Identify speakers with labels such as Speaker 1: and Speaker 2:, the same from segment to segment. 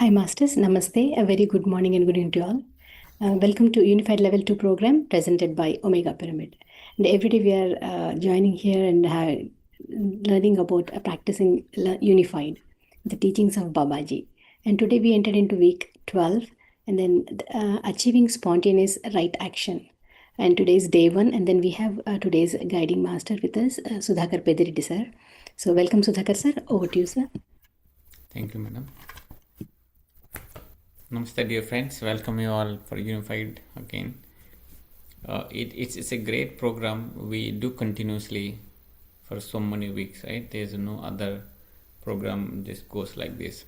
Speaker 1: Hi Masters, Namaste, a very good morning and good evening to all. Welcome to Unified Level 2 program presented by Omega Pyramid. And every day we are joining here and learning about practicing Unified, the teachings of Babaji. And today we entered into week 12 and then achieving spontaneous right action. And today is day 1 and then we have today's guiding master with us, Sudhakar Pedireddy sir. So welcome Sudhakar sir, over to you sir.
Speaker 2: Thank you, madam. Namaste, dear friends. Welcome you all for Unified again. It's a great program we do continuously for so many weeks, right? There's no other program just goes like this.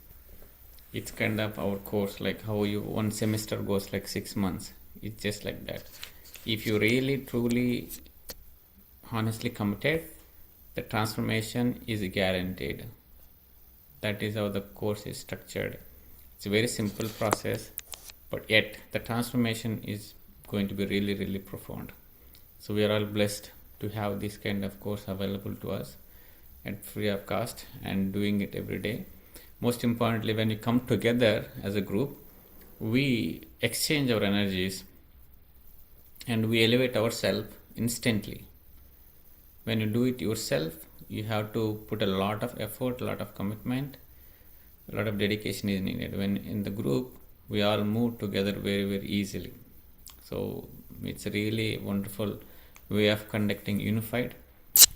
Speaker 2: It's kind of our course, like how you one semester goes like 6 months. It's just like that. If you really, truly, honestly committed, the transformation is guaranteed. That is how the course is structured. It's a very simple process, but yet the transformation is going to be really, really profound. So we are all blessed to have this kind of course available to us at free of cost and doing it every day. Most importantly, when we come together as a group, we exchange our energies and we elevate ourselves instantly. When you do it yourself, you have to put a lot of effort, a lot of commitment, a lot of dedication is needed. When in the group, we all move together very, very easily. So it's a really wonderful way of conducting Unified.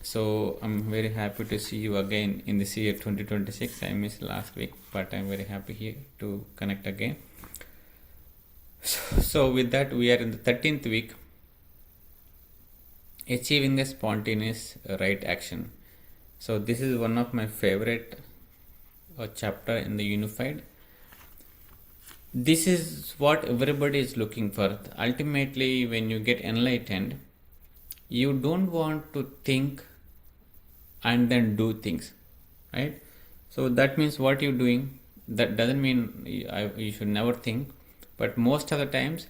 Speaker 2: So I'm very happy to see you again in this year 2026. I missed last week, but I'm very happy here to connect again. So with that, we are in the 13th week, achieving a spontaneous right action. So this is one of my favorite chapter in the Unified. This is what everybody is looking for. Ultimately, when you get enlightened, you don't want to think and then do things, right? So that means what you're doing, that doesn't mean you should never think, but most of the times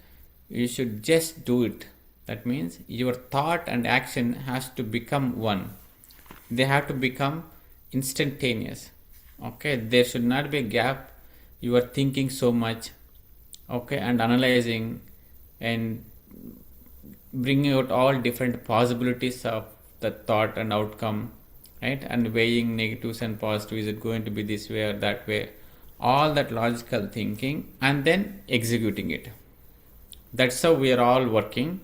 Speaker 2: you should just do it. That means your thought and action has to become one. They have to become instantaneous. Okay, there should not be a gap. You are thinking so much, okay, and analyzing and bringing out all different possibilities of the thought and outcome, right? And weighing negatives and positives. Is it going to be this way or that way? All that logical thinking and then executing it. That's how we are all working.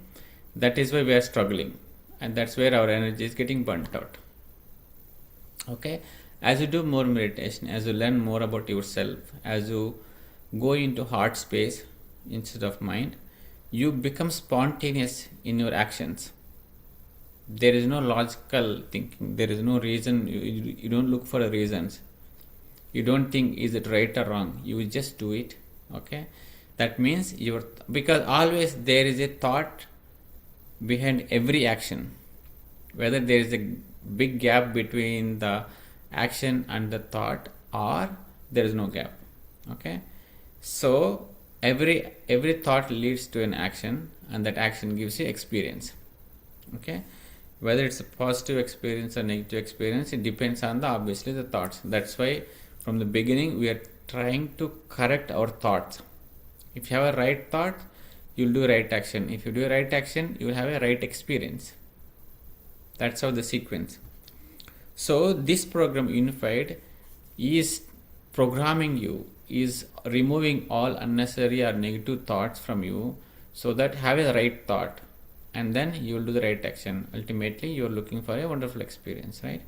Speaker 2: That is why we are struggling, and that's where our energy is getting burnt out. Okay, as you do more meditation, as you learn more about yourself, as you go into heart space instead of mind, you become spontaneous in your actions. There is no logical thinking. There is no reason. You don't look for reasons. You don't think is it right or wrong. You just do it. Okay, that means because always there is a thought behind every action. Whether there is a big gap between the action and the thought, or there is no gap. Okay, so every thought leads to an action, and that action gives you experience. Okay, whether it's a positive experience or negative experience, it depends on obviously the thoughts. That's why from the beginning we are trying to correct our thoughts. If you have a right thought, you'll do right action. If you do a right action, you will have a right experience. That's how the sequence. So this program Unified is programming you, is removing all unnecessary or negative thoughts from you, so that have a right thought, and then you will do the right action. Ultimately, you are looking for a wonderful experience, right?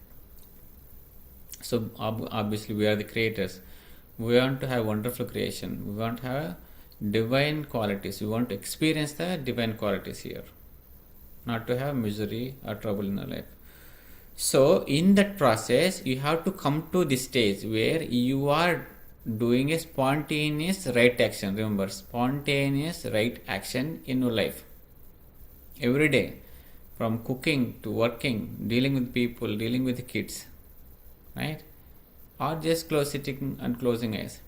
Speaker 2: So obviously we are the creators. We want to have wonderful creation. We want to have divine qualities. We want to experience the divine qualities here, not to have misery or trouble in our life. So in that process, you have to come to this stage where you are doing a spontaneous right action. Remember, spontaneous right action in your life every day, from cooking to working, dealing with people, dealing with kids, right? Or just sitting and closing eyes.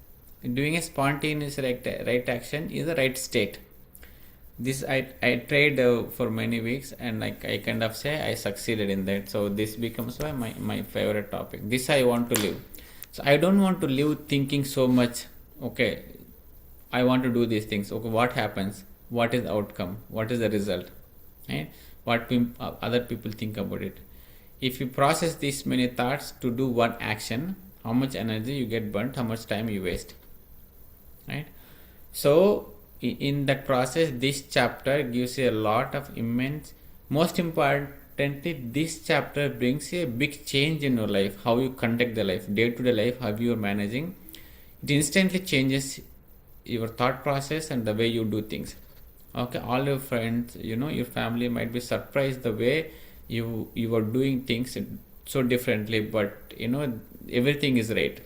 Speaker 2: Doing a spontaneous right action is the right state. This I tried for many weeks, and like I kind of say I succeeded in that. So this becomes my favorite topic. This I want to live. So I don't want to live thinking so much Okay, I want to do these things. Okay, what happens? What is the outcome? What is the result? Right? What other people think about it? If you process these many thoughts to do one action, how much energy you get burnt, how much time you waste, right? So in that process, this chapter gives you a lot of immense. Most importantly, this chapter brings a big change in your life, how you conduct the life, day to day life, how you are managing. It instantly changes your thought process and the way you do things. Okay, all your friends, your family might be surprised the way you are doing things so differently, but everything is right.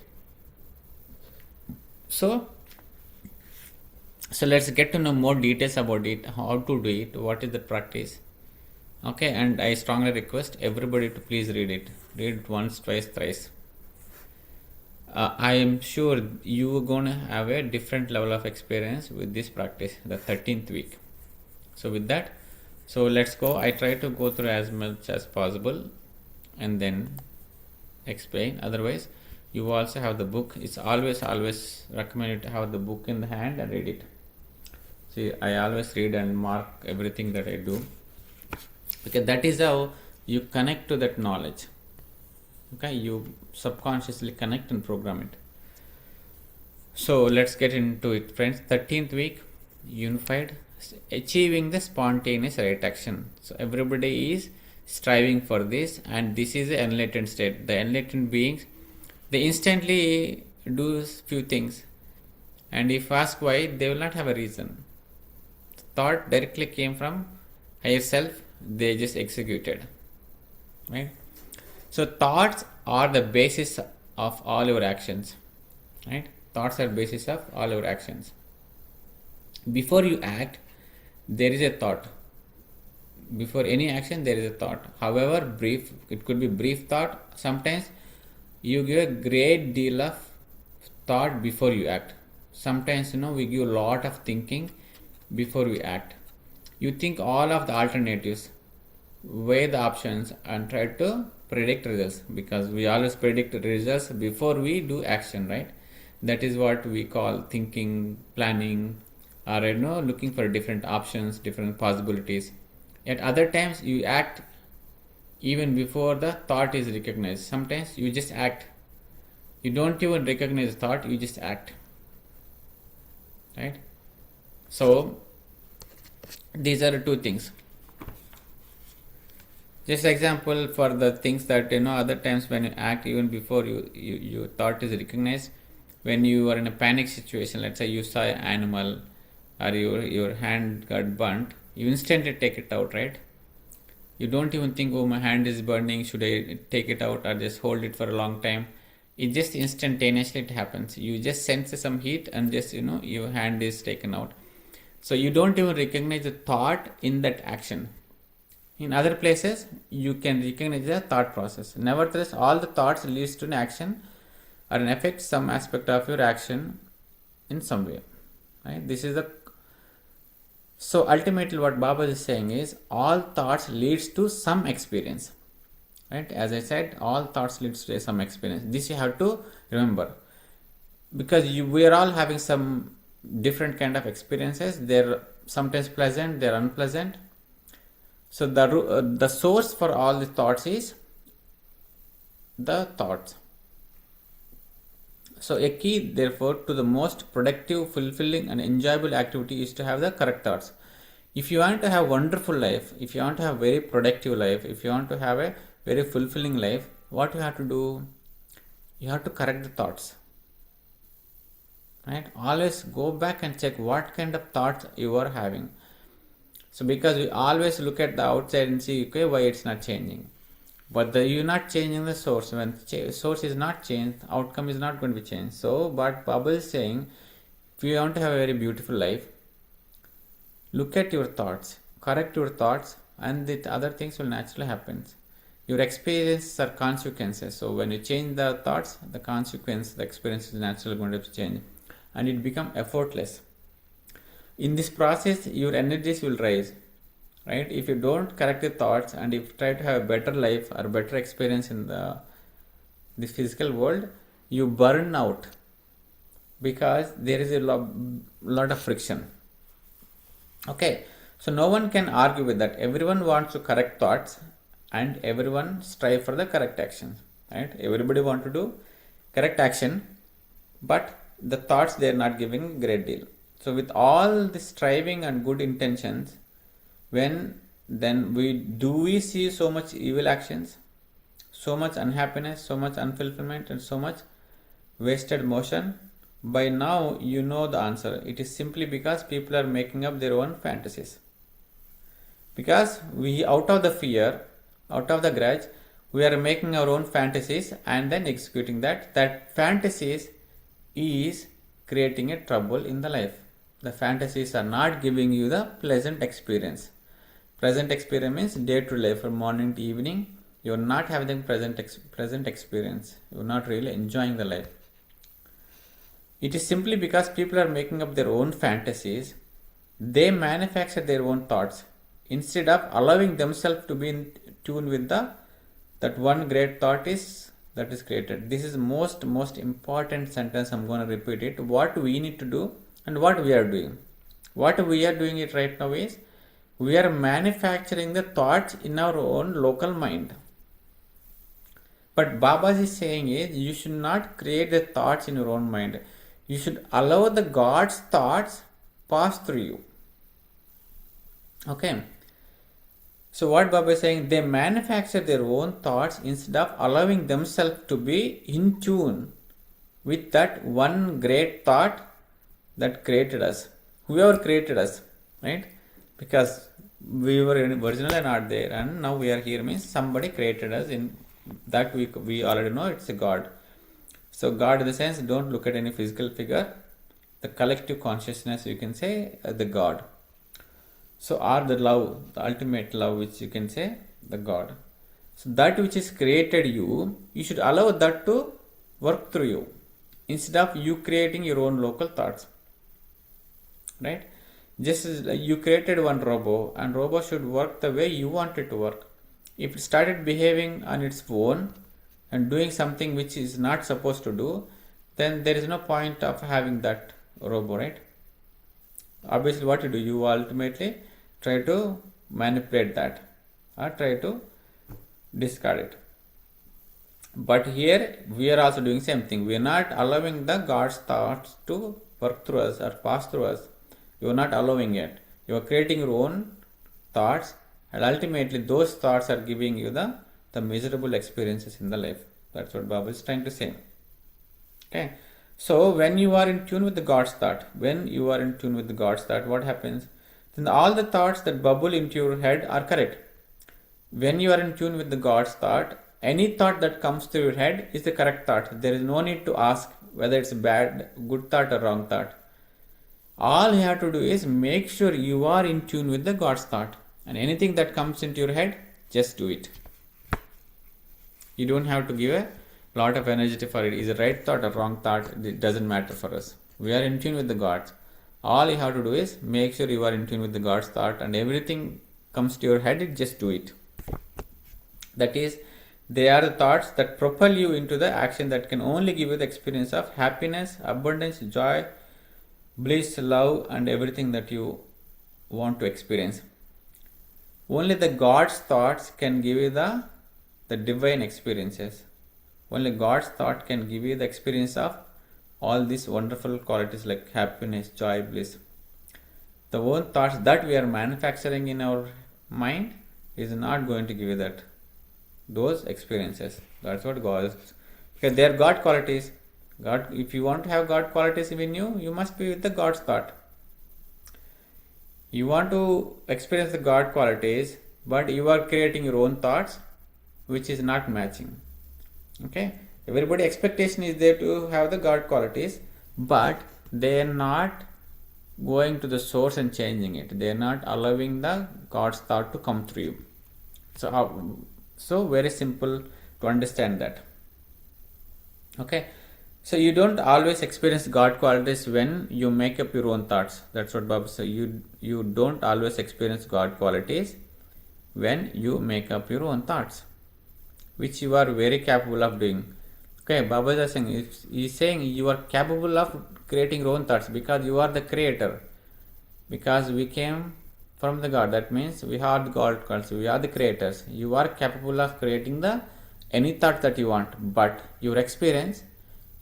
Speaker 2: So let's get to know more details about it, how to do it, what is the practice. Okay, and I strongly request everybody to please read it once, twice, thrice. I am sure you are gonna have a different level of experience with this practice, the 13th week. So with that, so let's go. I try to go through as much as possible and then explain. Otherwise, you also have the book. It's always recommended to have the book in the hand and read it. See, I always read and mark everything that I do, because that is how you connect to that knowledge. Okay, you subconsciously connect and program it. So let's get into it, friends. 13th week, unified, achieving the spontaneous right action. So everybody is striving for this, and this is the enlightened state. The enlightened beings, they instantly do few things, and if asked why, they will not have a reason. Thought directly came from higher self, they just executed, right? So thoughts are the basis of all your actions, right? Thoughts are basis of all your actions. Before you act, there is a thought. Before any action, there is a thought. However brief, it could be brief thought. Sometimes you give a great deal of thought before you act. Sometimes we give a lot of thinking before we act. You think all of the alternatives, weigh the options, and try to predict results, because we always predict results before we do action, right? That is what we call thinking, planning, or looking for different options, different possibilities. At other times, you act even before the thought is recognized. Sometimes you just act. You don't even recognize the thought, you just act, right? So these are two things. Just example for the things that other times when you act even before you thought is recognized. When you are in a panic situation, let's say you saw an animal, or your hand got burnt, you instantly take it out, right? You don't even think, oh, my hand is burning, should I take it out or just hold it for a long time? It just instantaneously it happens. You just sense some heat and just your hand is taken out. So you don't even recognize the thought in that action. In other places, you can recognize the thought process. Nevertheless, all the thoughts leads to an action or an effect, some aspect of your action in some way, right? This is the so ultimately what Baba is saying is all thoughts leads to some experience, right? As I said, all thoughts leads to some experience. This you have to remember, because we are all having some different kind of experiences. They're sometimes pleasant, they're unpleasant. So the source for all the thoughts is the thoughts. So a key, therefore, to the most productive, fulfilling and enjoyable activity is to have the correct thoughts. If you want to have wonderful life, if you want to have very productive life, if you want to have a very fulfilling life, what you have to do? You have to correct the thoughts, right? Always go back and check what kind of thoughts you are having. So because we always look at the outside and see, okay, why it's not changing. But you're not changing the source. When source is not changed, outcome is not going to be changed. So, but Baba is saying, if you want to have a very beautiful life, look at your thoughts, correct your thoughts, and the other things will naturally happen. Your experiences are consequences. So when you change the thoughts, the consequence, the experience is naturally going to change, and it become effortless. In this process, your energies will rise. Right? If you don't correct your thoughts and if you try to have a better life or better experience in the physical world, you burn out. because there is a lot of friction. Okay, so no one can argue with that. Everyone wants to correct thoughts and everyone strive for the correct action, right? Everybody want to do correct action, but the thoughts they are not giving a great deal. So with all the striving and good intentions, when then we see so much evil actions, so much unhappiness, so much unfulfillment, and so much wasted motion? By now you know the answer. It is simply because people are making up their own fantasies. Because we, out of the fear, out of the grudge, we are making our own fantasies and then executing that. That fantasies is creating a trouble in the life. The fantasies are not giving you the pleasant experience. Present experience means day to day, from morning to evening. You are not having present experience. You are not really enjoying the life. It is simply because people are making up their own fantasies. They manufacture their own thoughts instead of allowing themselves to be in tune with that one great thought is that is created. This is most important sentence. I'm going to repeat it. What we need to do and what we are doing. What we are doing it right now is we are manufacturing the thoughts in our own local mind. But Babaji is saying is you should not create the thoughts in your own mind. You should allow the God's thoughts pass through you. Okay. So what Baba is saying, they manufacture their own thoughts instead of allowing themselves to be in tune with that one great thought that created us. Whoever created us, right? Because we were originally not there and now we are here means somebody created us. In that we already know it's a God. So God in the sense, don't look at any physical figure. The collective consciousness, you can say the God. So or the love, the ultimate love, which you can say the God. So that which is created you should allow that to work through you instead of you creating your own local thoughts. Right? Just as you created one robot and robot should work the way you want it to work. If it started behaving on its own and doing something which is not supposed to do, then there is no point of having that robot, right? Obviously what you do, you ultimately try to manipulate that or try to discard it. But here we are also doing same thing. We are not allowing the God's thoughts to work through us or pass through us. You are not allowing it. You are creating your own thoughts and ultimately those thoughts are giving you the miserable experiences in the life. That's what Baba is trying to say. Okay. So when you are in tune with the God's thought, what happens? Then all the thoughts that bubble into your head are correct. When you are in tune with the God's thought, any thought that comes to your head is the correct thought. There is no need to ask whether it's bad, good thought or wrong thought. All you have to do is make sure you are in tune with the God's thought. And anything that comes into your head, just do it. You don't have to give a lot of energy for it. Is it right thought or wrong thought? It doesn't matter for us. We are in tune with the God's. All you have to do is make sure you are in tune with the God's thought and everything comes to your head, just do it. That is, they are the thoughts that propel you into the action that can only give you the experience of happiness, abundance, joy, bliss, love and everything that you want to experience. Only the God's thoughts can give you the divine experiences. Only God's thought can give you the experience of all these wonderful qualities like happiness, joy, bliss. The own thoughts that we are manufacturing in our mind is not going to give you those experiences. That's what God is. Because they are God qualities. God, if you want to have God qualities in you, you must be with the God's thought. You want to experience the God qualities, but you are creating your own thoughts, which is not matching. Okay, everybody expectation is there to have the God qualities, but they are not going to the source and changing it. They are not allowing the God's thought to come through you. So very simple to understand that. Okay, so you don't always experience God qualities when you make up your own thoughts. That's what Baba says. You don't always experience God qualities when you make up your own thoughts, which you are very capable of doing. Okay, Baba is saying, he's saying you are capable of creating your own thoughts because you are the creator. Because we came from the God, that means we are the God culture, we are the creators. You are capable of creating the any thought that you want, but your experience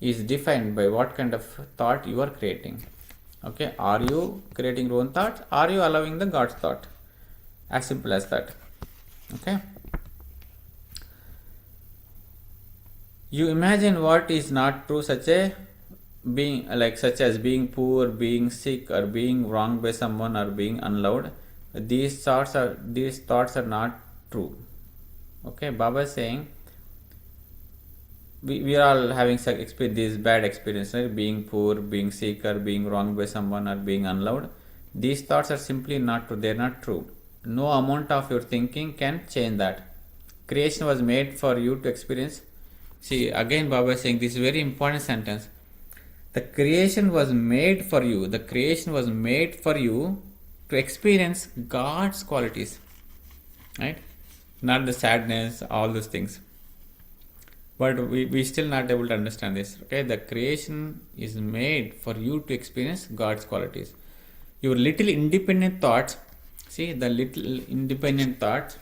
Speaker 2: is defined by what kind of thought you are creating. Okay, are you creating your own thoughts? Are you allowing the God's thought? As simple as that. Okay. You imagine what is not true, such as being poor, being sick, or being wronged by someone, or being unloved. These thoughts are not true. Okay, Baba is saying we are all having these bad experiences, right? Being poor, being sick, or being wronged by someone, or being unloved. These thoughts are simply not true. They are not true. No amount of your thinking can change that. Creation was made for you to experience. See, again Baba is saying this is very important sentence. The creation was made for you. The creation was made for you to experience God's qualities. Right? Not the sadness, all those things. But we still not able to understand this. Okay, the creation is made for you to experience God's qualities. Your little independent thoughts, see the little independent thoughts,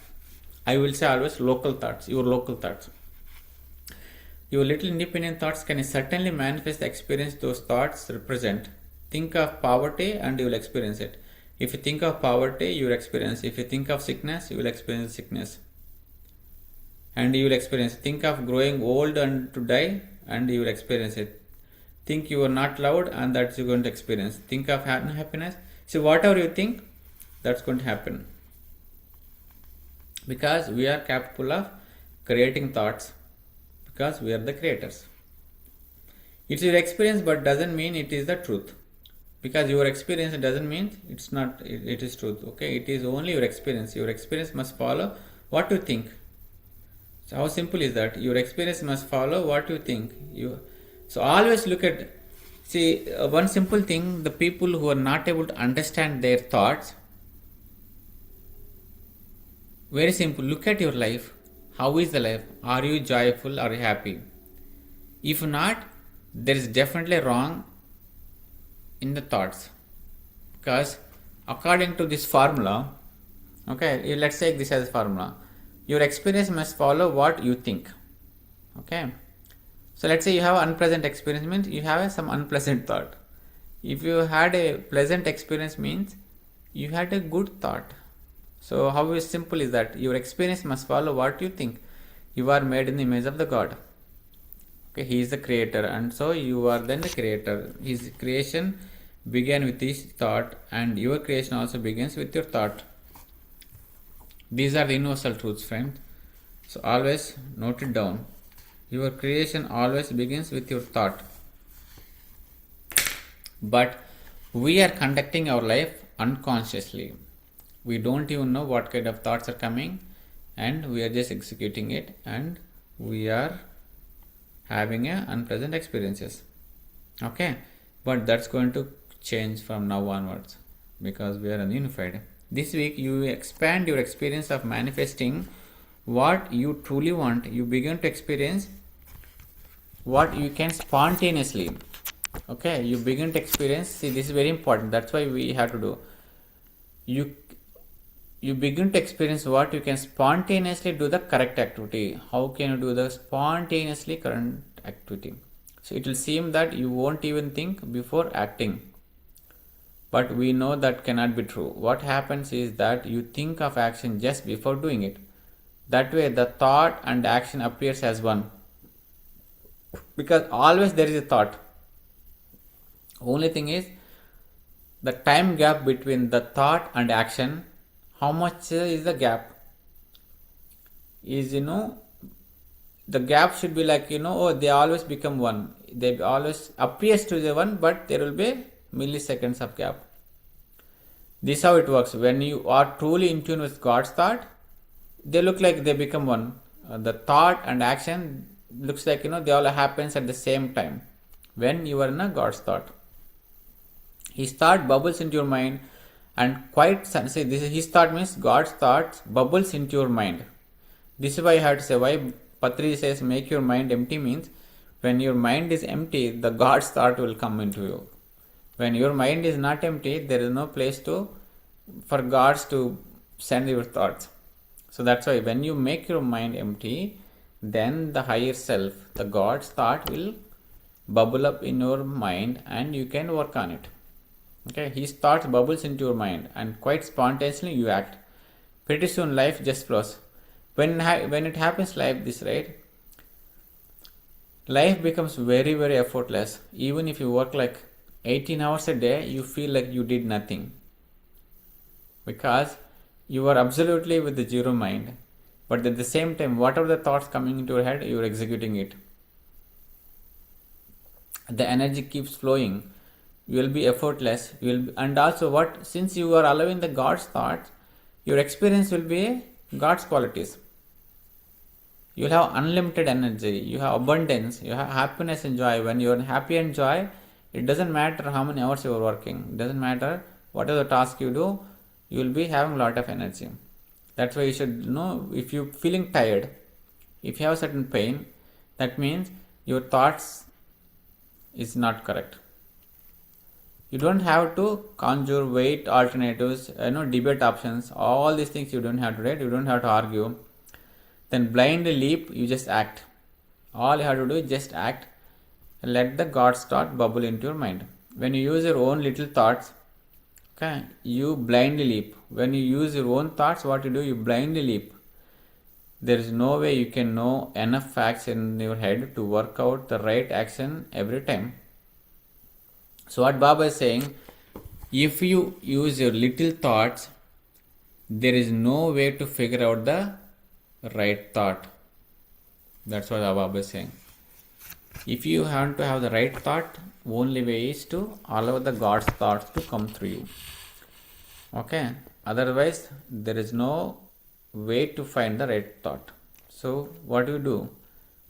Speaker 2: I will say always local thoughts, your local thoughts. Your little independent thoughts can certainly manifest the experience those thoughts represent. Think of poverty and you will experience it. If you think of poverty, you will experience. If you think of sickness, you will experience sickness. And you will experience. Think of growing old and to die, and you will experience it. Think you are not loved, and that's you're going to experience. Think of happiness. So whatever you think, that's going to happen. Because we are capable of creating thoughts. Because we are the creators. It's your experience, but doesn't mean it is the truth. Because your experience doesn't mean it's not. It is truth. Okay, it is only your experience. Your experience must follow what you think. So how simple is that? Your experience must follow what you think. So always look at. See, one simple thing: the people who are not able to understand their thoughts. Very simple. Look at your life. How is the life? Are you joyful? Are you happy? If not, there is definitely wrong in the thoughts. Because according to this formula, okay, let's take this as a formula. Your experience must follow what you think. Okay. So let's say you have unpleasant experience means you have some unpleasant thought. If you had a pleasant experience means you had a good thought. So how simple is that? Your experience must follow what you think. You are made in the image of the God. Okay, He is the creator, and so you are then the creator. His creation began with His thought, and your creation also begins with your thought. These are the universal truths, friends. So always note it down. Your creation always begins with your thought. But we are conducting our life unconsciously. We don't even know what kind of thoughts are coming, and we are just executing it, and we are having unpleasant experiences. Okay, but that's going to change from now onwards because we are unified. This week you expand your experience of manifesting what you truly want. You begin to experience what you can spontaneously. Okay, you begin to experience. See, this is very important. That's why we have to do. You begin to experience what you can spontaneously do the correct activity. How can you do the spontaneously correct activity? So it will seem that you won't even think before acting. But we know that cannot be true. What happens is that you think of action just before doing it. That way the thought and action appears as one. Because always there is a thought. Only thing is the time gap between the thought and action. How much is the gap? Is the gap should be like they always become one. They always appears to the one, but there will be milliseconds of gap. This is how it works. When you are truly in tune with God's thought, they look like they become one. The thought and action looks like they all happens at the same time. When you are in a God's thought, His thought bubbles into your mind. And say this is His thought means God's thoughts bubbles into your mind. This is why I have to say why Patri says make your mind empty means When your mind is empty, the God's thought will come into you. When your mind is not empty, there is no place for Gods to send your thoughts. So that's why when you make your mind empty, then the higher self, the God's thought will bubble up in your mind and you can work on it. Okay, his thoughts bubbles into your mind and quite spontaneously you act. Pretty soon life just flows. When it happens like this, right, life becomes very, very effortless. Even if you work like 18 hours a day, you feel like you did nothing. Because you are absolutely with the zero mind. But at the same time, whatever the thoughts coming into your head, you are executing it. The energy keeps flowing. You will be effortless. And also since you are allowing the God's thoughts, your experience will be God's qualities. You will have unlimited energy, you have abundance, you have happiness and joy. When you are happy and joy, it doesn't matter how many hours you are working. It doesn't matter whatever task you do, you will be having a lot of energy. That's why you should know, if you're feeling tired, if you have certain pain, that means your thoughts is not correct. You don't have to conjure weight alternatives, debate options, all these things you don't have to write, you don't have to argue. Then blindly leap, you just act. All you have to do is just act. Let the God's thought bubble into your mind. When you use your own little thoughts, okay, you blindly leap. When you use your own thoughts, what you do, you blindly leap. There is no way you can know enough facts in your head to work out the right action every time. So what Baba is saying, if you use your little thoughts, there is no way to figure out the right thought. That's what Baba is saying. If you want to have the right thought, only way is to allow the God's thoughts to come through you. Okay, otherwise there is no way to find the right thought. So what do?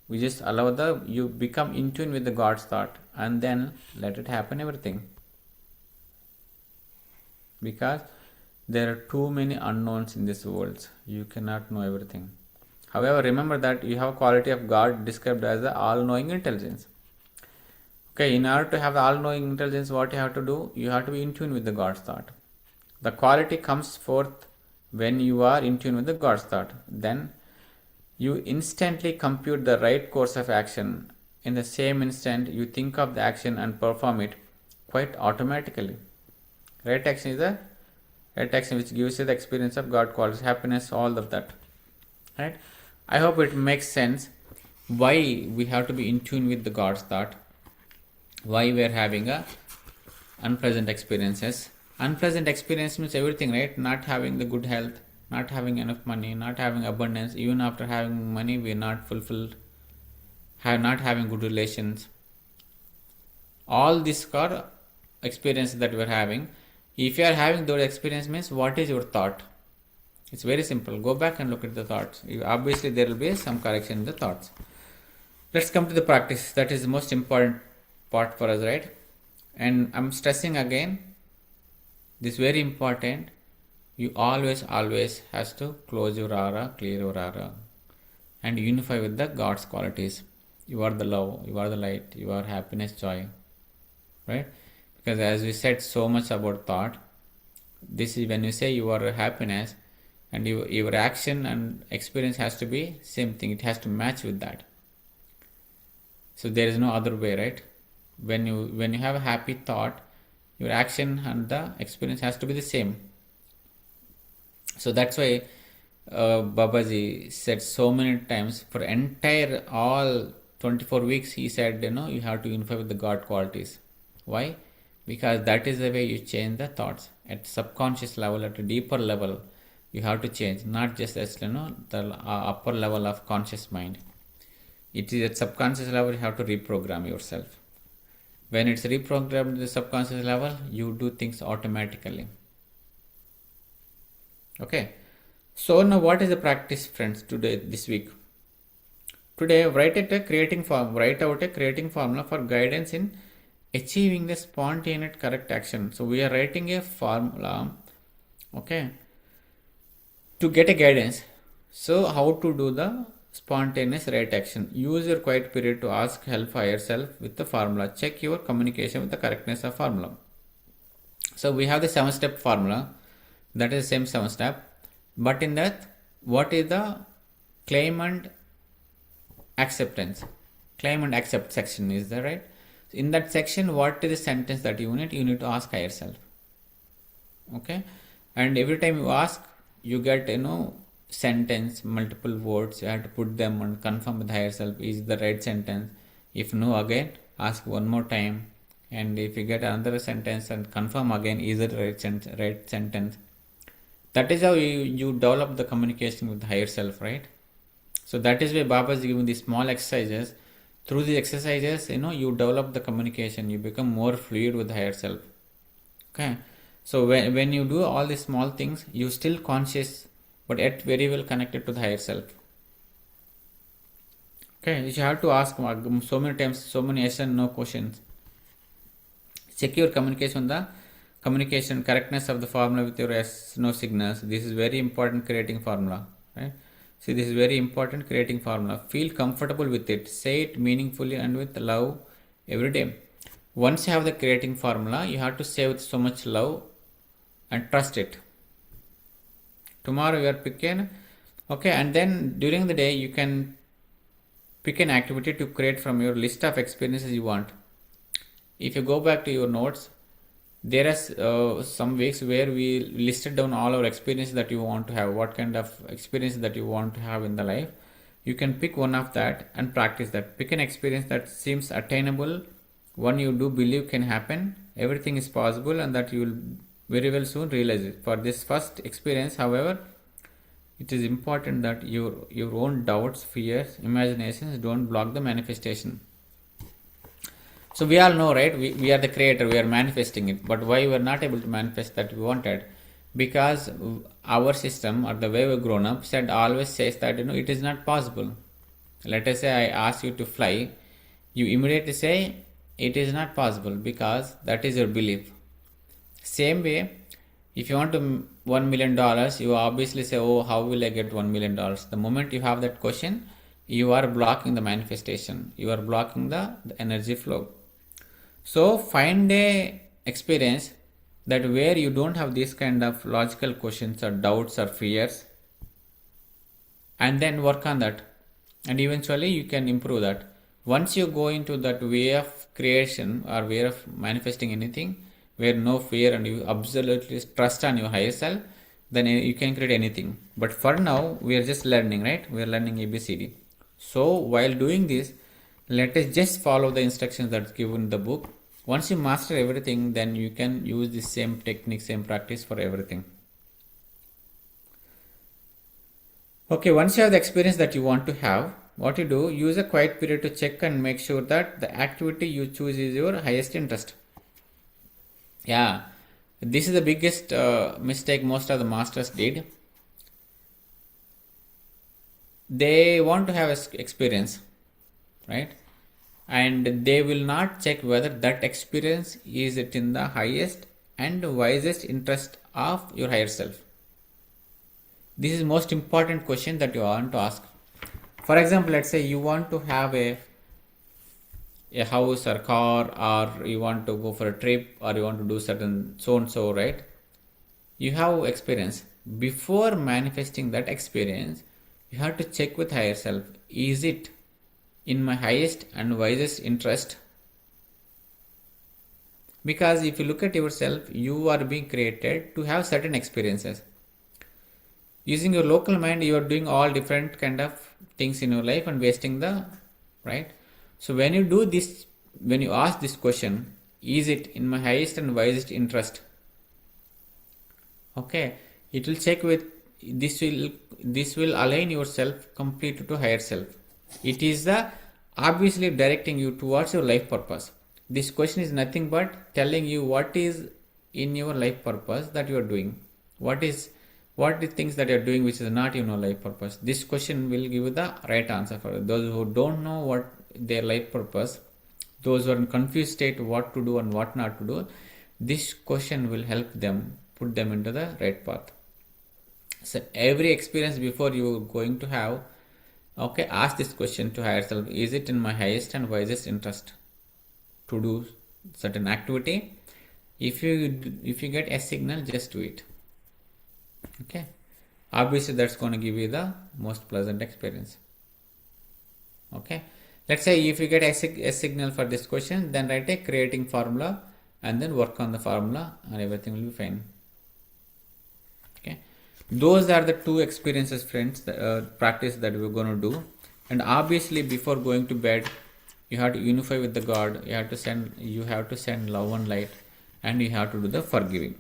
Speaker 2: We just allow you become in tune with the God's thought and then let it happen everything. Because there are too many unknowns in this world. You cannot know everything. However, remember that you have a quality of God described as the all-knowing intelligence. Okay, in order to have the all-knowing intelligence, what you have to do? You have to be in tune with the God's thought. The quality comes forth when you are in tune with the God's thought. Then you instantly compute the right course of action. In the same instant, you think of the action and perform it quite automatically. Right action is the right action which gives you the experience of God qualities, happiness, all of that. Right? I hope it makes sense why we have to be in tune with the God's thought, why we are having unpleasant experiences. Unpleasant experience means everything, right? Not having the good health, not having enough money, not having abundance. Even after having money, we are not fulfilled, not having good relations. All these are experiences that we are having. If you are having those experiences, means what is your thought? It's very simple. Go back and look at the thoughts. Obviously, there will be some correction in the thoughts. Let's come to the practice. That is the most important part for us, right? And I'm stressing again, this is very important. You always has to close your aura, clear your aura, and unify with the God's qualities. You are the love, you are the light, you are happiness, joy, right? Because as we said so much about thought, this is when you say you are happiness, and your action and experience has to be same thing. It has to match with that. So there is no other way, right? When you have a happy thought, your action and the experience has to be the same. So that's why Babaji said so many times, for entire all 24 weeks, he said, you have to unify with the God qualities. Why? Because that is the way you change the thoughts. At subconscious level, at a deeper level, you have to change, not just as the upper level of conscious mind. It is at subconscious level you have to reprogram yourself. When it's reprogrammed at the subconscious level, you do things automatically. Okay. So now what is the practice, friends, today, this week? Today, write out a creating formula for guidance in achieving the spontaneous correct action. So we are writing a formula, okay, to get a guidance. So how to do the spontaneous right action. Use your quiet period to ask help for yourself with the formula. Check your communication with the correctness of formula. So we have the 7-step formula, that is the same 7-step, but in that, what is the claim and acceptance? Claim and accept section is there, right? In that section, what is the sentence that you need to ask yourself. Okay, and every time you ask, you get sentence, multiple words, you have to put them and confirm with higher self, is the right sentence. If no, again ask one more time, and if you get another sentence and confirm again, is it right sentence. That is how you develop the communication with the higher self, right? So that is why Baba is giving these small exercises. Through these exercises, you develop the communication, you become more fluid with the higher self. Okay, so when you do all these small things, you still conscious, but yet very well connected to the higher self. Okay, you have to ask so many times, so many yes and no questions. Check your communication, the communication correctness of the formula with your yes no signals. This is very important creating formula, right? See, this is very important creating formula. Feel comfortable with it. Say it meaningfully and with love every day. Once you have the creating formula, you have to say with so much love and trust it. Tomorrow you are picking, okay, and then during the day you can pick an activity to create from your list of experiences you want. If you go back to your notes, there are some weeks where we listed down all our experiences that you want to have, what kind of experience that you want to have in the life. You can pick one of that and practice that. Pick an experience that seems attainable, one you do believe can happen, everything is possible, and that you will very well soon realize it. For this first experience, however, it is important that your own doubts, fears, imaginations don't block the manifestation. So we all know, right? We are the creator, we are manifesting it. But why we are not able to manifest that we wanted? Because our system, or the way we've grown up, always says that it is not possible. Let us say I ask you to fly, you immediately say it is not possible, because that is your belief. Same way, if you want to $1 million, you obviously say, oh, how will I get $1 million? The moment you have that question, you are blocking the manifestation, you are blocking the energy flow. So find a experience that where you don't have this kind of logical questions or doubts or fears, and then work on that, and eventually you can improve that. Once you go into that way of creation or way of manifesting anything where no fear and you absolutely trust on your higher self, then you can create anything. But for now we are just learning, right? We are learning ABCD. So while doing this, let us just follow the instructions that's given in the book. Once you master everything, then you can use the same technique, same practice for everything. Okay, once you have the experience that you want to have, what you do, use a quiet period to check and make sure that the activity you choose is your highest interest. Yeah, this is the biggest mistake most of the masters did. They want to have experience, right? And they will not check whether that experience is it in the highest and wisest interest of your higher self. This is most important question that you want to ask. For example, let's say you want to have a house or car, or you want to go for a trip, or you want to do certain so and so, right? You have experience. Before manifesting that experience, you have to check with higher self, is it in my highest and wisest interest? Because if you look at yourself, you are being created to have certain experiences. Using your local mind, you are doing all different kind of things in your life and wasting the, right? So when you do this, when you ask this question, is it in my highest and wisest interest? Okay, it will check with this will align yourself completely to higher self. It is the obviously directing you towards your life purpose. This question is nothing but telling you what is in your life purpose that you are doing. What the things that you are doing which is not in your life purpose. This question will give you the right answer for those who don't know what their life purpose, those who are in confused state what to do and what not to do. This question will help them, put them into the right path. So every experience before you are going to have, Okay, ask this question to higher self: is it in my highest and wisest interest to do certain activity? If you get a signal, just do it. Okay, obviously that's going to give you the most pleasant experience. Okay, let's say if you get a signal for this question, then write a creating formula and then work on the formula and everything will be fine. Okay, those are the two experiences, friends, the practice that we're going to do. And obviously before going to bed, you have to unify with the God. You have to send love and light, and you have to do the forgiving.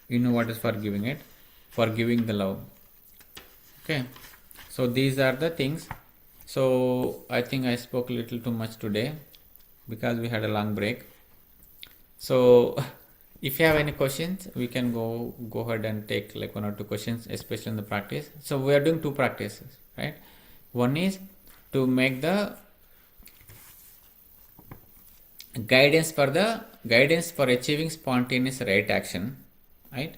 Speaker 2: You know what is forgiving? It forgiving the love. Okay, so these are the things. So I think I spoke a little too much today because we had a long break. So if you have any questions, we can go ahead and take like 1 or 2 questions, especially in the practice. So we are doing 2 practices, right? One is to make the guidance for achieving spontaneous right action, right?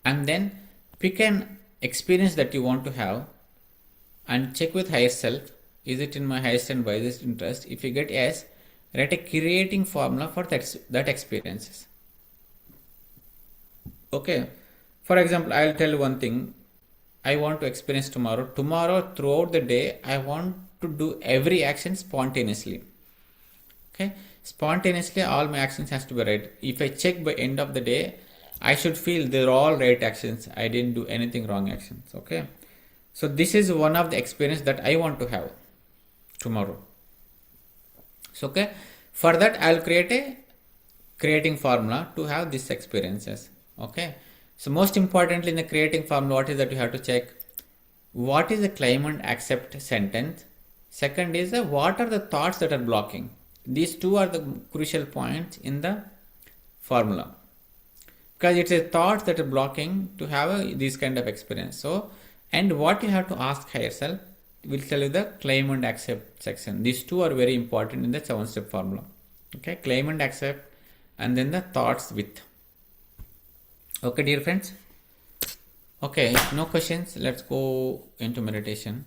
Speaker 2: And then pick an experience that you want to have and check with higher self: is it in my highest and wisest interest? If you get yes, write a creating formula for that experiences. Okay, for example, I'll tell you one thing I want to experience tomorrow. Throughout the day, I want to do every action spontaneously. Okay, spontaneously all my actions has to be right. If I check by end of the day, I should feel they're all right actions, I didn't do anything wrong actions. Okay, so this is one of the experience that I want to have tomorrow. So okay, for that I'll create a creating formula to have these experiences. Okay, so most importantly in the creating formula, what is that you have to check? What is the claim and accept sentence? Second is what are the thoughts that are blocking? These two are the crucial points in the formula, because it's a thought that are blocking to have this kind of experience. So, and what you have to ask higher self will tell you the claim and accept section. These two are very important in the 7-step formula. Okay, claim and accept, and then the thoughts with. Okay, dear friends. Okay, no questions. Let's go into meditation.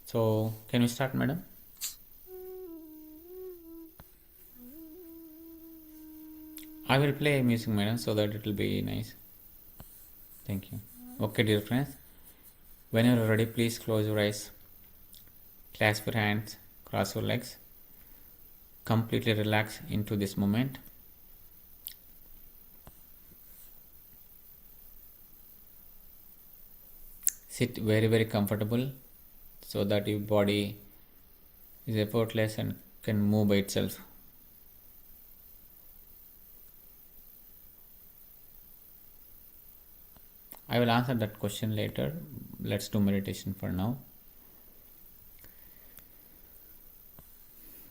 Speaker 2: So, can we start, madam? I will play music, madam, so that it will be nice. Thank you. Okay, dear friends. When you are ready, please close your eyes. Clasp your hands, cross your legs. Completely relax into this moment. Sit very, very comfortable so that your body is effortless and can move by itself. I will answer that question later. Let's do meditation for now.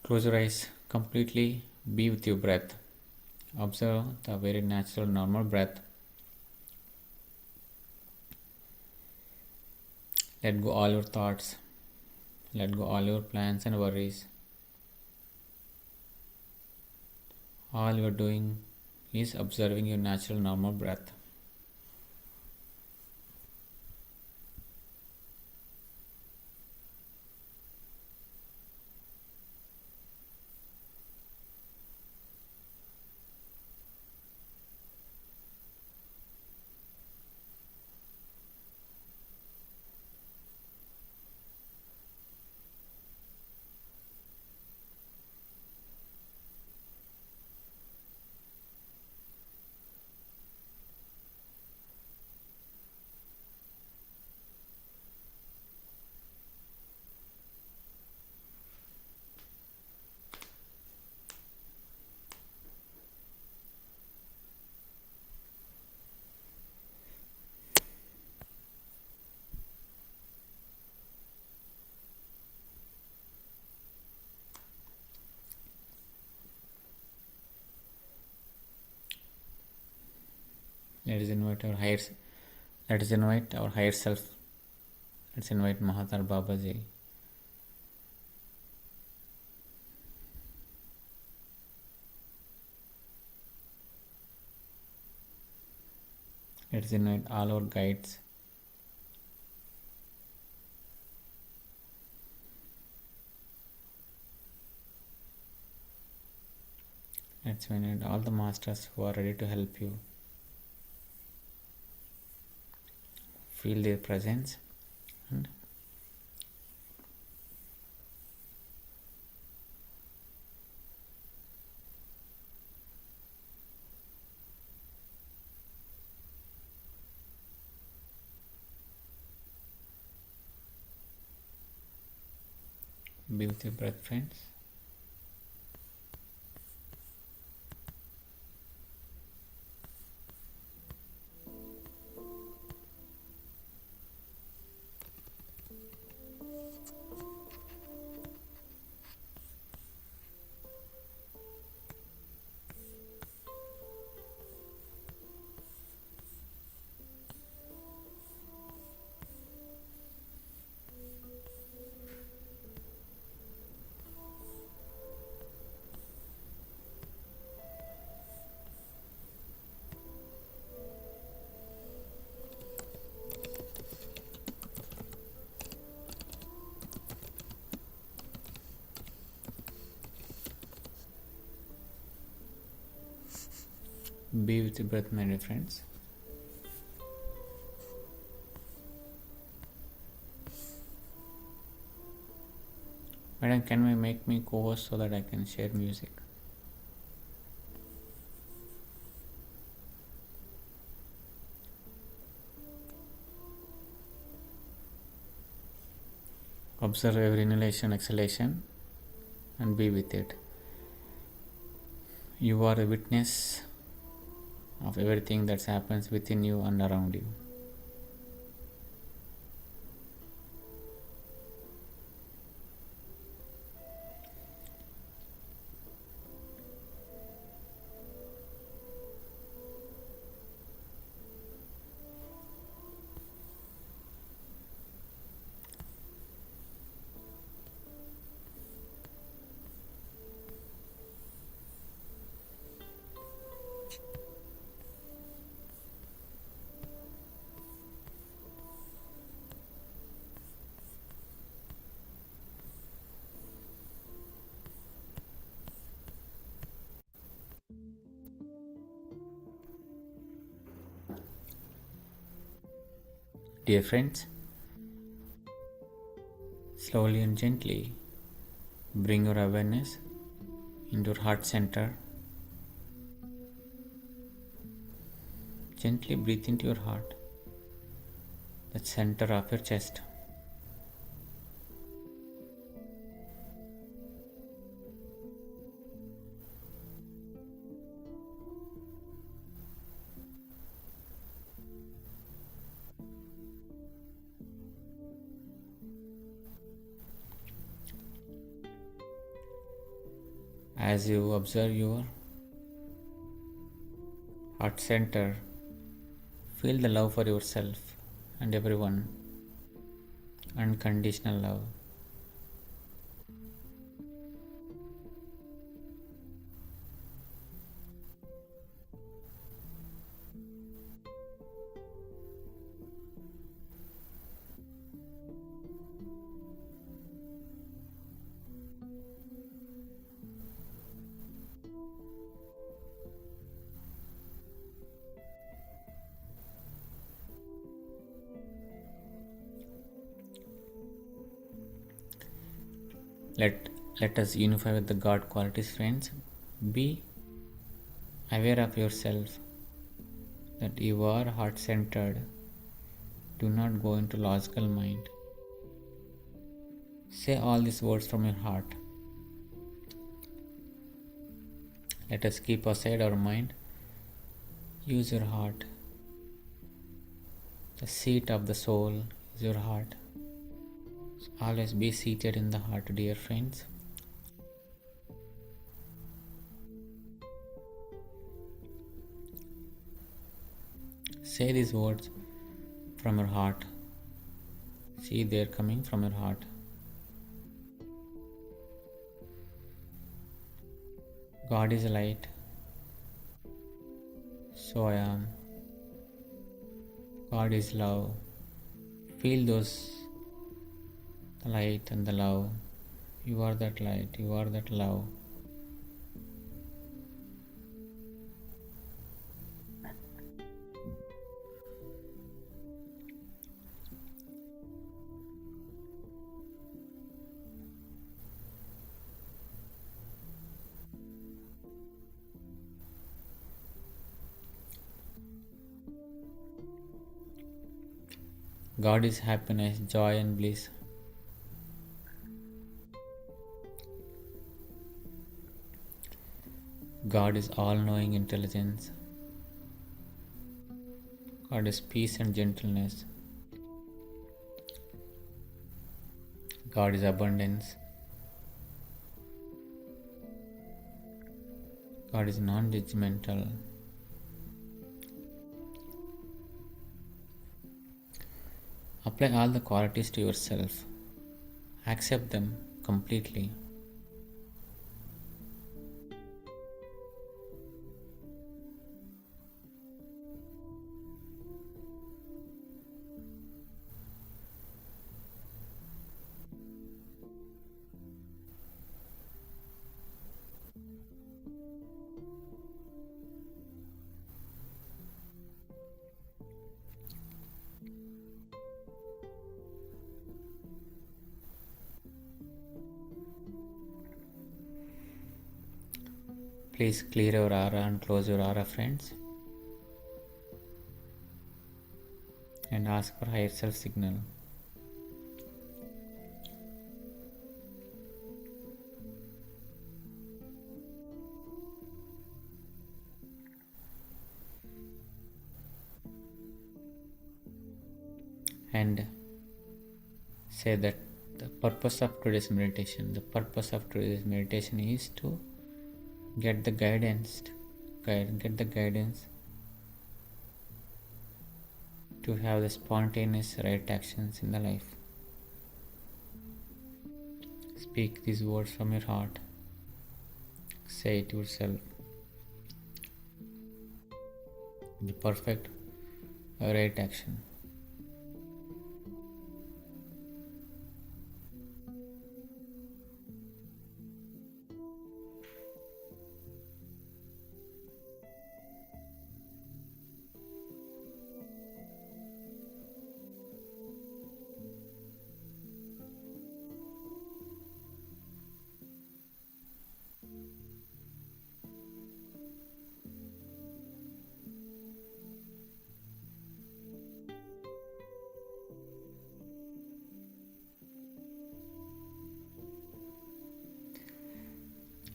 Speaker 2: Close your eyes completely. Be with your breath. Observe the very natural, normal breath. Let go all your thoughts. Let go all your plans and worries. All you are doing is observing your natural, normal breath. Let us invite our higher self. Let's invite Mahatar Babaji. Let's invite all our guides. Let's invite all the masters who are ready to help you. Feel their presence and be with your breath, friends. Be with your breath, my dear friends. Madam, can we make me co-host so that I can share music? Observe every inhalation, exhalation, and be with it. You are a witness of everything that happens within you and around you. Dear friends, slowly and gently bring your awareness into your heart center. Gently breathe into your heart, the center of your chest. As you observe your heart center, feel the love for yourself and everyone, unconditional love. Let us unify with the God qualities, friends. Be aware of yourself that you are heart centered. Do not go into logical mind. Say all these words from your heart. Let us keep aside our mind. Use your heart. The seat of the soul is your heart. So always be seated in the heart, dear friends. Say these words from your heart. See, they are coming from your heart. God is light. So I am. God is love. Feel those the light and the love. You are that light, you are that love. God is happiness, joy, and bliss. God is all knowing intelligence. God is peace and gentleness. God is abundance. God is non judgmental. Apply all the qualities to yourself. Accept them completely. Please clear your aura and close your aura, friends, and ask for higher self signal. And say that the purpose of today's meditation is to get the guidance, to have the spontaneous right actions in the life. Speak these words from your heart. Say it yourself. The perfect right action.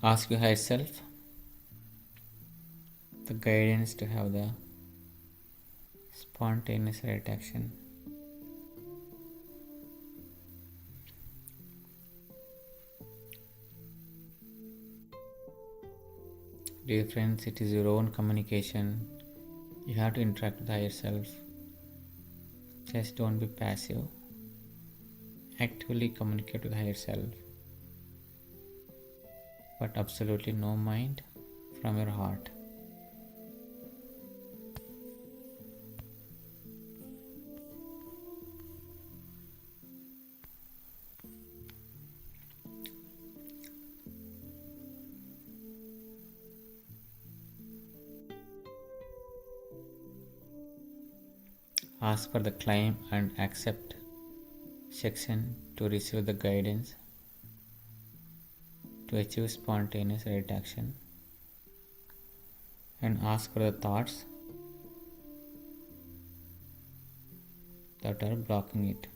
Speaker 2: Ask your higher self the guidance to have the spontaneous right action. Dear friends, it is your own communication. You have to interact with higher self. Just don't be passive. Actively communicate with higher self. But absolutely no mind, from your heart. Ask for the claim and accept section to receive the guidance to achieve spontaneous right action, and ask for the thoughts that are blocking it.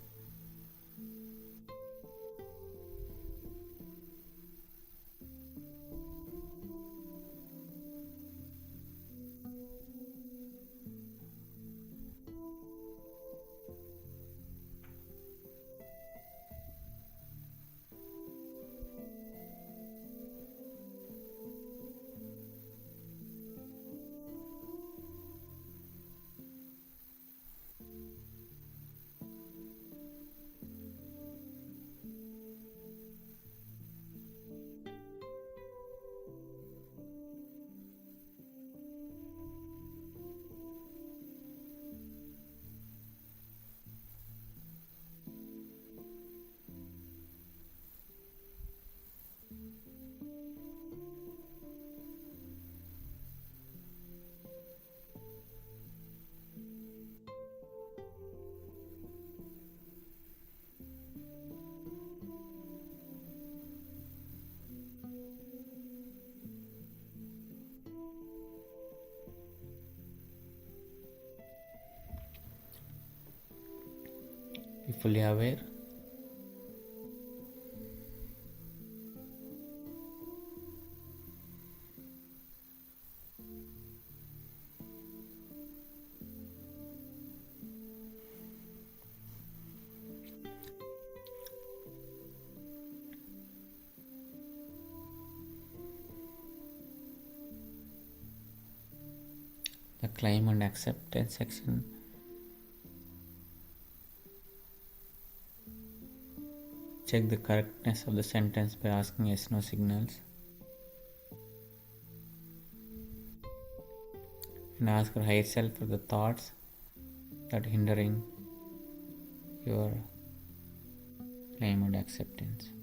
Speaker 2: fully aware. The claim and acceptance section. Check the correctness of the sentence by asking yes/no signals. And ask your higher self for the thoughts that are hindering your claim and acceptance.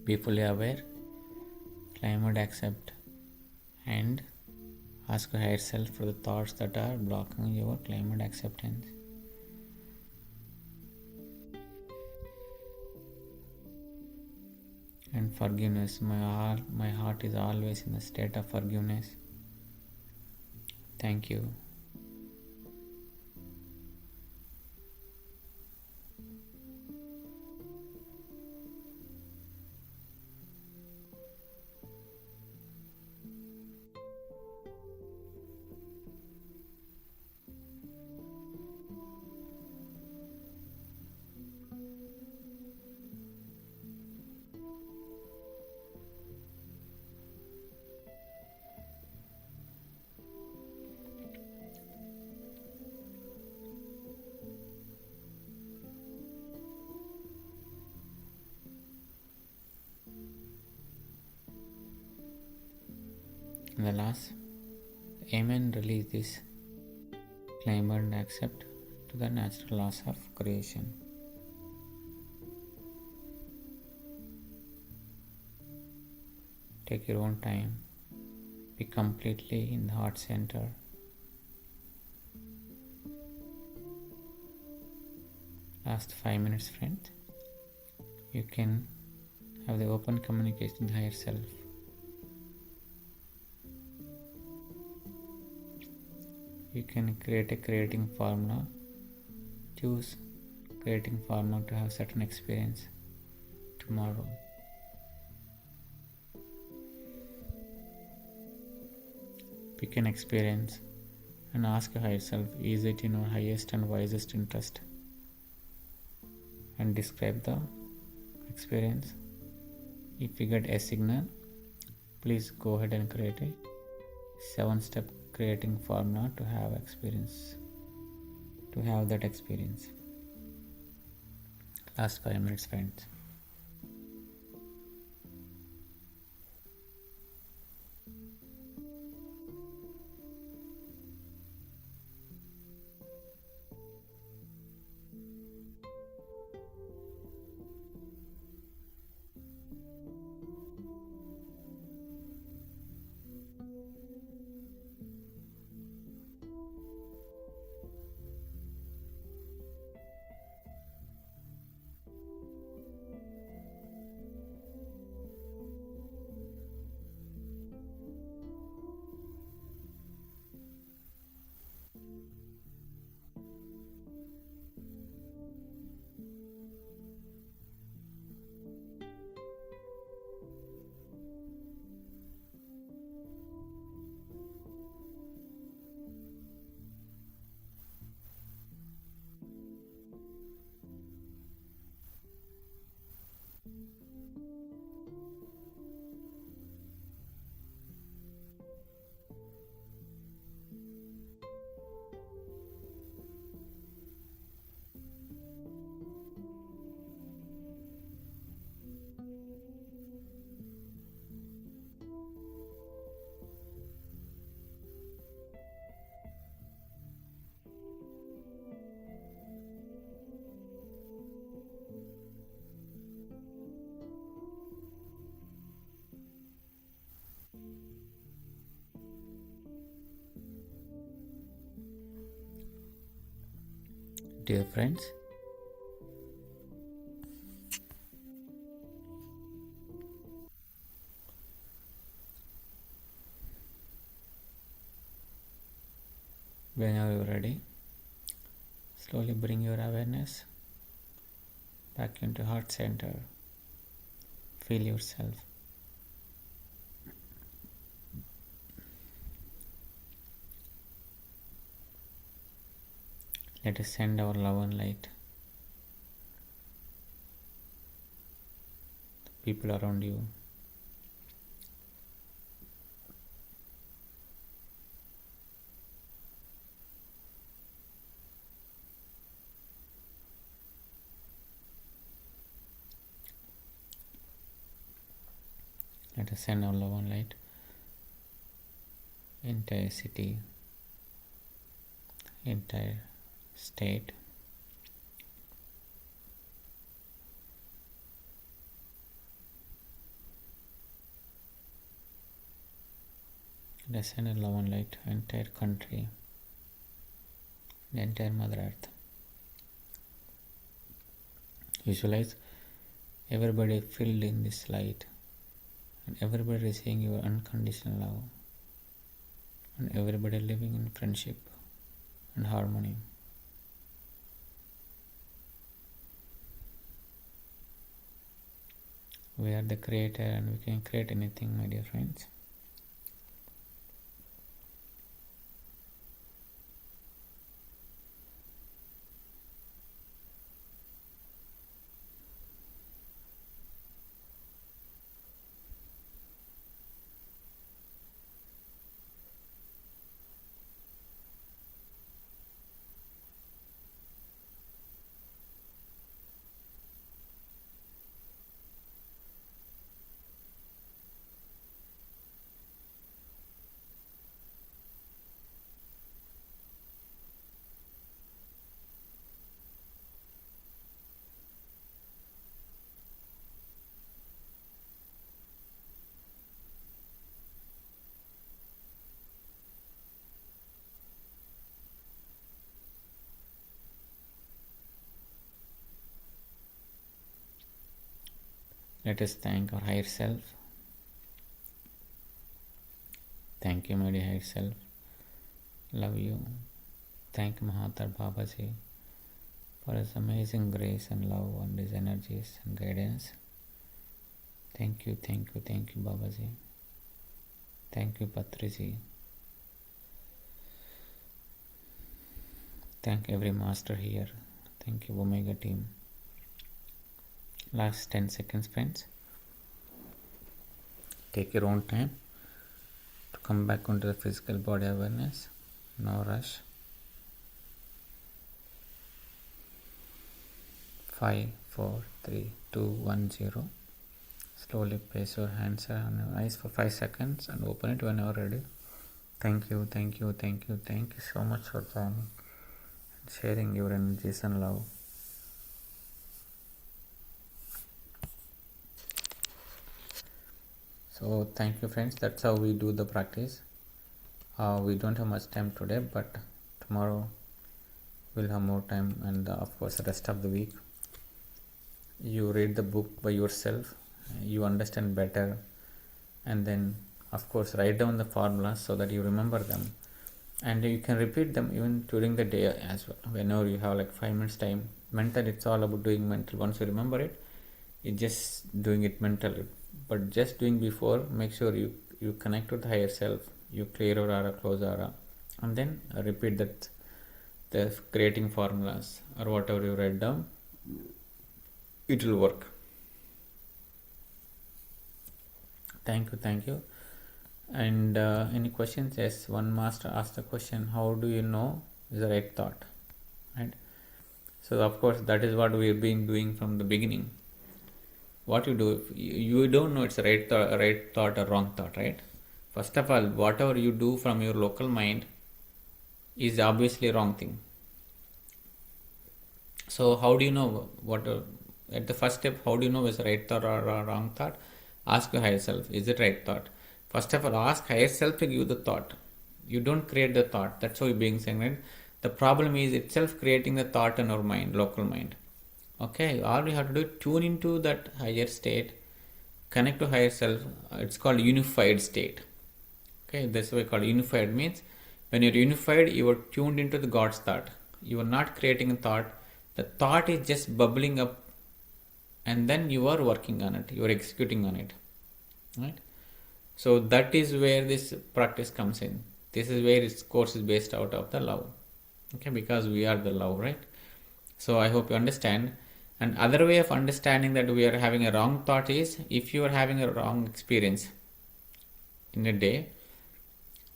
Speaker 2: Be fully aware, claim and accept, and ask your higher self for the thoughts that are blocking your claim and acceptance. And forgiveness. My heart is always in a state of forgiveness. Thank you. And the last, amen, release this, claim and accept to the natural laws of creation. Take your own time, be completely in the heart center. Last 5 minutes, friend. You can have the open communication with higher self. You can create a creating formula. Choose creating formula to have certain experience tomorrow. Pick an experience and ask your higher self, is it in our highest and wisest interest? And describe the experience. If you get a signal, please go ahead and create a 7-step creating formula to have experience. to have that experience. Last 5 minutes, friends. Dear friends, whenever you're ready, slowly bring your awareness back into heart center. Feel yourself. Let us send our love and light to people around you. Let us send our love and light entire city, entire state, let us send our love and light entire country, the entire Mother Earth. Visualize everybody filled in this light, and everybody receiving your unconditional love, and everybody living in friendship and harmony. We are the creator and we can create anything, my dear friends. Let us thank our higher self. Thank you, my dear higher self. Love you. Thank Mahatar Babaji for his amazing grace and love and his energies and guidance. Thank you, thank you, thank you, Babaji. Thank you, Patriji. Thank every master here. Thank you, Omega team. Last 10 seconds, friends. Take your own time to come back onto the physical body awareness. No rush. 5, 4, 3, 2, 1, 0. Slowly place your hands on your eyes for 5 seconds and open it whenever ready. Thank you, thank you, thank you, thank you so much for joining and sharing your energies and love. So thank you friends, that's how we do the practice. We don't have much time today, but tomorrow we'll have more time, and of course the rest of the week you read the book by yourself, you understand better, and then of course write down the formulas so that you remember them, and you can repeat them even during the day as well. Whenever you have like 5 minutes time, mental, it's all about doing mental. Once you remember it, it's just doing it mentally. But just doing before, make sure you connect with the higher self, you clear your aura, close aura, and then repeat that, the creating formulas or whatever you write down, it will work. Thank you, thank you. And any questions? Yes, one master asked the question, how do you know is the right thought, right? So of course that is what we've been doing from the beginning. What you do, you don't know it's a right thought or wrong thought, right? First of all, whatever you do from your local mind is obviously a wrong thing. So how do you know what at the first step, how do you know it's a right thought or a wrong thought? Ask your higher self, is it right thought? First of all, ask higher self to give the thought. You don't create the thought. That's how you're being saying, right? The problem is itself creating the thought in our mind, local mind. Okay, all we have to do is tune into that higher state, connect to higher self. It's called unified state. Okay, that's why called unified means when you're unified, you are tuned into the God's thought. You are not creating a thought. The thought is just bubbling up, and then you are working on it. You are executing on it, right? So that is where this practice comes in. This is where this course is based out of the love. Okay, because we are the love, right? So I hope you understand. And other way of understanding that we are having a wrong thought is if you are having a wrong experience in a day,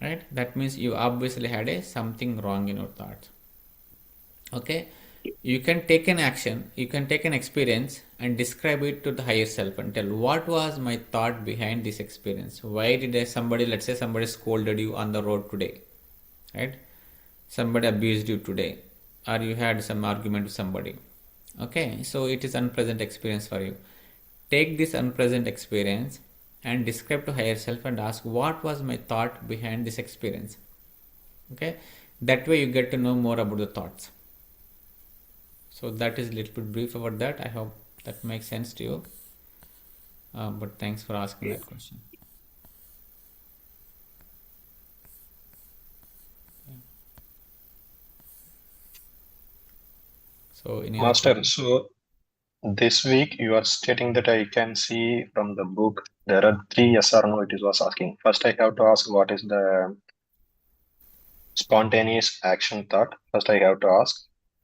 Speaker 2: right? That means you obviously had something wrong in your thoughts. Okay, you can take an action, you can take an experience and describe it to the higher self and tell what was my thought behind this experience. Why did somebody, let's say somebody scolded you on the road today, right? Somebody abused you today, or you had some argument with somebody. Okay, so it is unpleasant experience for you. Take this unpleasant experience and describe to higher self and ask what was my thought behind this experience. Okay, that way you get to know more about the thoughts. So that is a little bit brief about that. I hope that makes sense to you. But thanks for asking that question. So any other
Speaker 3: Master,
Speaker 2: questions?
Speaker 3: so this week you are stating that I can see from the book there are 3 yes or no it was asking. First I have to ask what is the spontaneous action thought. First I have to ask.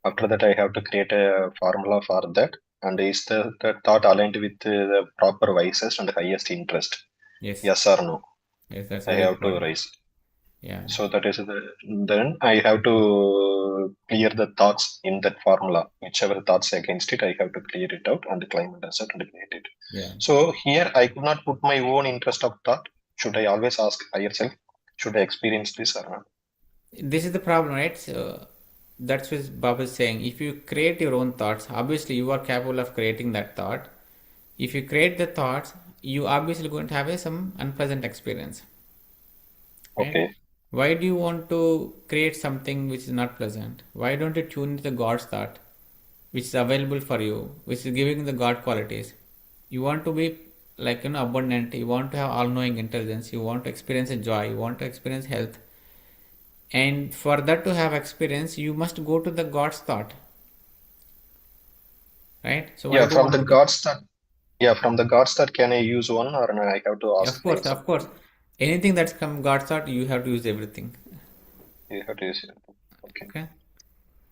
Speaker 3: After that I have to create a formula for that. And is the thought aligned with the proper vices and highest interest?
Speaker 2: Yes.
Speaker 3: Yes or no?
Speaker 2: Yes, that's
Speaker 3: I
Speaker 2: very
Speaker 3: have to
Speaker 2: important.
Speaker 3: raise.
Speaker 2: Yeah.
Speaker 3: So that is then I have to clear the thoughts in that formula. Whichever thoughts against it, I have to clear it out and claim it as a and create it.
Speaker 2: Yeah.
Speaker 3: So here I could not put my own interest of thought. Should I always ask higher self? Should I experience this or not?
Speaker 2: This is the problem, right? So that's what Baba is saying. If you create your own thoughts, obviously you are capable of creating that thought. If you create the thoughts, you obviously going to have some unpleasant experience. Right?
Speaker 3: Okay.
Speaker 2: Why do you want to create something which is not pleasant? Why don't you tune into the God's thought, which is available for you, which is giving the God qualities? You want to be like abundant. You want to have all-knowing intelligence. You want to experience a joy. You want to experience health. And for that to have experience, you must go to the God's thought, right? So why
Speaker 3: Yeah,
Speaker 2: do you
Speaker 3: from
Speaker 2: want
Speaker 3: the
Speaker 2: to go?
Speaker 3: God's thought. Yeah, from the God's thought, can I use one or no, I have to ask
Speaker 2: Of
Speaker 3: higher
Speaker 2: course,
Speaker 3: self?
Speaker 2: of course. Anything that's come God's thought, you have to use everything.
Speaker 3: You have to use it. Okay.
Speaker 2: Okay.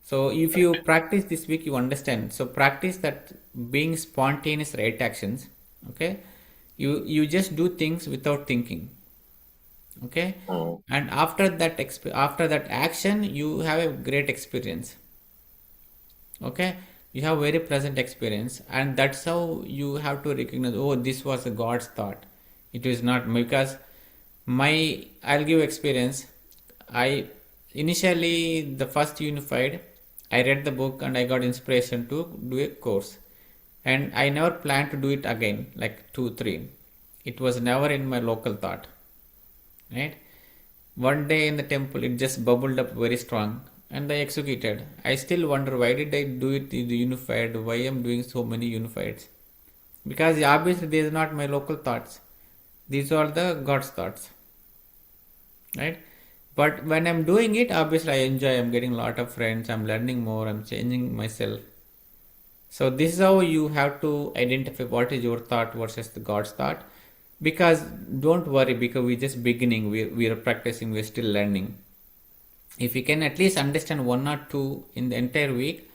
Speaker 2: So if
Speaker 3: Right.
Speaker 2: you practice this week, you understand. So practice that being spontaneous right actions. Okay. You just do things without thinking. Okay.
Speaker 3: Mm.
Speaker 2: And after that action, you have a great experience. Okay, you have very pleasant experience, and that's how you have to recognize, oh, this was a God's thought. It is not, because I'll give experience. I initially, the first unified, I read the book and I got inspiration to do a course, and I never planned to do it again, like 2 3. It was never in my local thought, right? One day in the temple, it just bubbled up very strong, and I executed. I still wonder, why did I do it in the unified? Why I'm doing so many unifieds? Because obviously these are not my local thoughts. These are the God's thoughts, right? But when I'm doing it, obviously I enjoy. I'm getting a lot of friends. I'm learning more. I'm changing myself. So this is how you have to identify what is your thought versus the God's thought. Because don't worry, because we're just beginning. We are practicing. We're still learning. If we can at least understand one or two in the entire week,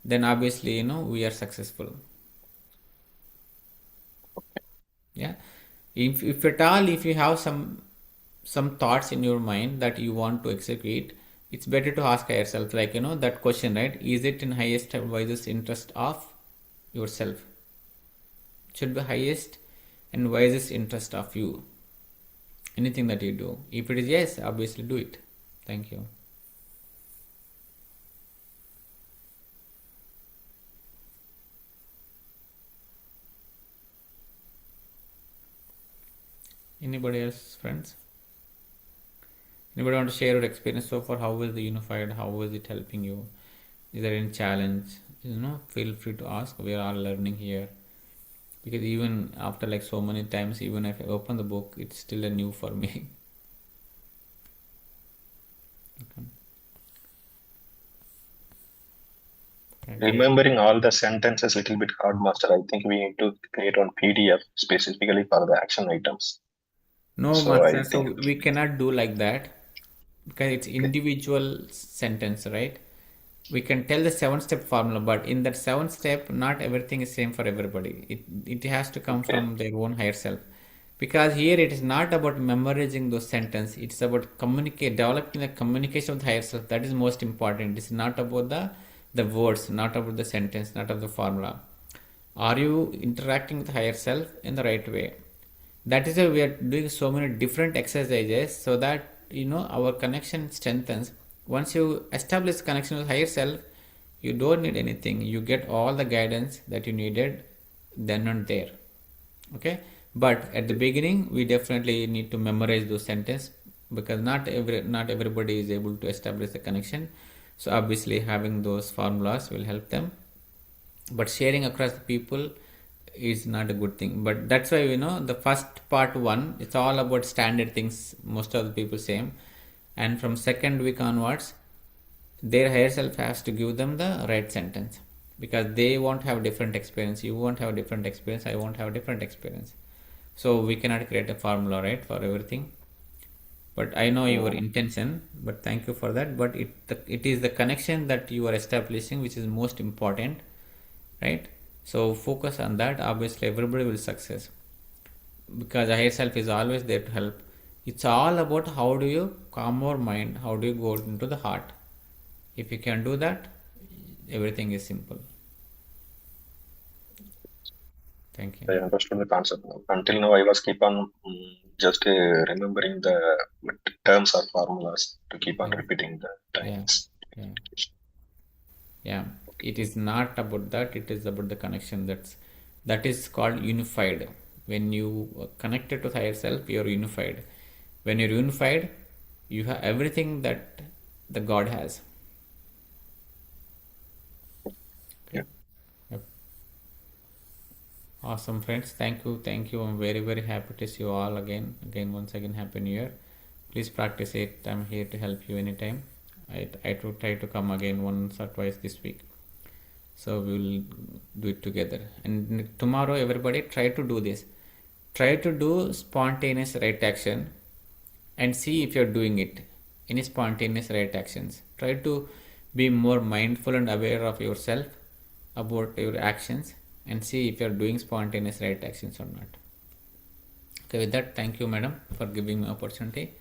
Speaker 2: then obviously we are successful. Yeah. If at all, if you have some thoughts in your mind that you want to execute, it's better to ask yourself, like that question, right? Is it in highest and wisest interest of yourself? It should be highest and wisest interest of you, anything that you do. If it is yes, obviously do it. Thank you. Anybody else, friends? Anybody want to share your experience so far? How was the unified? How was it helping you? Is there any challenge? Feel free to ask. We are all learning here. Because even after like so many times, even if I open the book, it's still a new for me. Okay.
Speaker 3: Remembering all the sentences a little bit hard, Master. I think we need to create one PDF specifically for the action items.
Speaker 2: No,
Speaker 3: So
Speaker 2: Master.
Speaker 3: I
Speaker 2: So
Speaker 3: think
Speaker 2: we cannot do like that, because it's individual sentence, right? We can tell the 7-step formula, but in that 7-step, not everything is same for everybody. It has to come from their own higher self. Because here it is not about memorizing those sentences, it's about developing the communication with higher self. That is most important. It's not about the words, not about the sentence, not about the formula. Are you interacting with higher self in the right way? That is why we are doing so many different exercises, so that our connection strengthens. Once you establish connection with higher self, you don't need anything. You get all the guidance that you needed then and there. Okay, but at the beginning we definitely need to memorize those sentences, because not everybody is able to establish the connection. So obviously having those formulas will help them, but sharing across the people is not a good thing. But that's why the first part 1, it's all about standard things, most of the people same, and from second week onwards their higher self has to give them the right sentence, because they won't have different experience, you won't have different experience, I won't have different experience. So we cannot create a formula, right, for everything. But I know your intention, but thank you for that. But it is the connection that you are establishing which is most important, right? So focus on that. Obviously everybody will success, because the higher self is always there to help. It's all about how do you calm your mind, how do you go into the heart. If you can do that, everything is simple. Thank you.
Speaker 3: I understood the concept now. Until now, I was keep on just remembering the terms or formulas to keep on repeating the
Speaker 2: Yeah.
Speaker 3: times.
Speaker 2: Yeah, it is not about that. It is about the connection. That is called unified. When you are connected to higher self, you are unified. When you're unified, you have everything that the God has.
Speaker 3: Yeah.
Speaker 2: Yep. Awesome, friends. Thank you. I'm very, very happy to see you all again. Once again, Happy New Year. Please practice it. I'm here to help you anytime. I try to come again once or twice this week. So we will do it together. And tomorrow, everybody try to do this. Try to do spontaneous right action and see if you're doing it. Any spontaneous right actions. Try to be more mindful and aware of yourself, about your actions, and see if you're doing spontaneous right actions or not. Okay, with that, thank you, madam, for giving me opportunity.